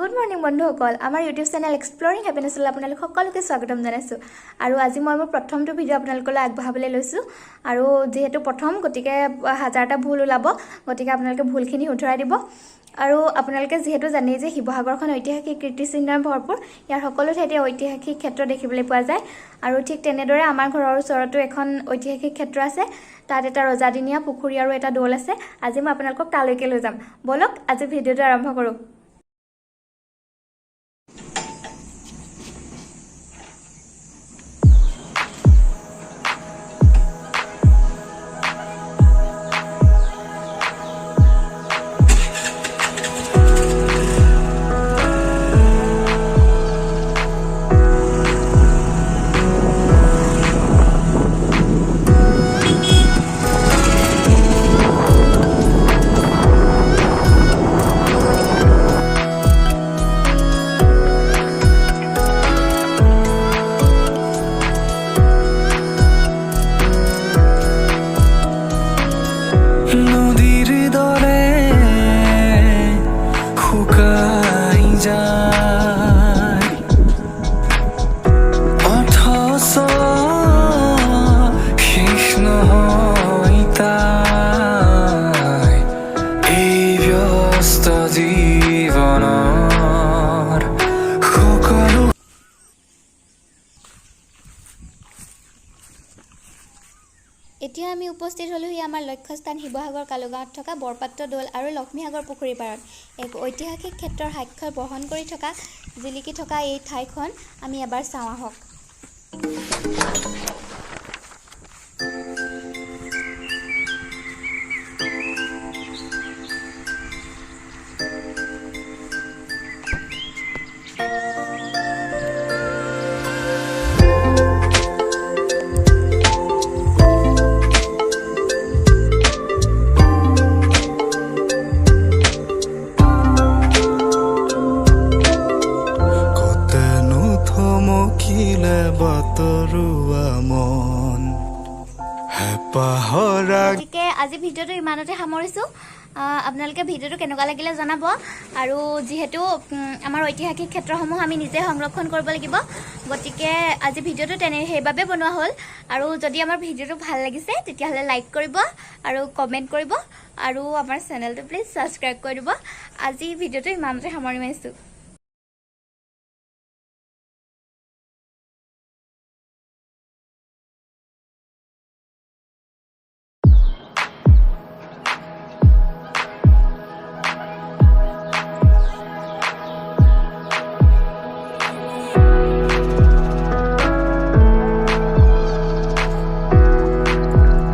good morning বন্ধুসকল আমাৰ YouTube channel এক্সপ্লৰিং হেপিনেছলৈ আপোনালোক সকলোকে স্বাগতম জনাইছোঁ আৰু আজি মই মোৰ প্ৰথমটো ভিডিঅ' আপোনালোকলৈ আগবঢ়াবলৈ লৈছোঁ আৰু যেহেতু প্ৰথম গতিকে হাজাৰটা ভুল ওলাব গতিকে আপোনালোকে ভুলখিনি শুধৰাই দিব আৰু আপোনালোকে যেহেতু জানেই যে শিৱসাগৰখন ঐতিহাসিক কীৰ্তিচিহ্নৰে ভৰপূৰ ইয়াৰ সকলো ঠাইতে ঐতিহাসিক ক্ষেত্ৰ দেখিবলৈ পোৱা যায় আৰু ঠিক তেনেদৰে আমাৰ ঘৰৰ ওচৰতো এখন ঐতিহাসিক ক্ষেত্ৰ আছে তাত এটা ৰজাদিনীয়া পুখুৰী আৰু এটা দৌল আছে আজি মই আপোনালোকক তালৈকে লৈ যাম বলক আজি ভিডিঅ'টো আৰম্ভ কৰোঁ এতিয়া আমি উপস্থিত হলোহি আমাৰ লক্ষ্যস্থান শিৱসাগৰ কালুগাঁৱত থকা বৰপাত্ৰ দৌল আৰু লক্ষ্মীসাগৰ পুখুৰীৰ পাৰত এক ঐতিহাসিক ক্ষেত্ৰৰ সাক্ষ্য বহন কৰি থকা জিলিকি থকা এই ঠাইখন আমি এবাৰ চাওঁ আহক গতিকে আজি ভিডিঅ'টো ইমানতে সামৰিছোঁ আপোনালোকে ভিডিঅ'টো কেনেকুৱা লাগিলে জনাব আৰু যিহেতু আমাৰ ঐতিহাসিক ক্ষেত্ৰসমূহ আমি নিজে সংৰক্ষণ কৰিব লাগিব গতিকে আজি ভিডিঅ'টো সেইবাবে বনোৱা হ'ল আৰু যদি আমাৰ ভিডিঅ'টো ভাল লাগিছে তেতিয়াহ'লে লাইক কৰিব আৰু কমেণ্ট কৰিব আৰু আমাৰ চেনেলটো প্লিজ ছাবস্ক্ৰাইব কৰি দিব আজি ভিডিঅ'টো ইমানতে সামৰি মাৰিছোঁ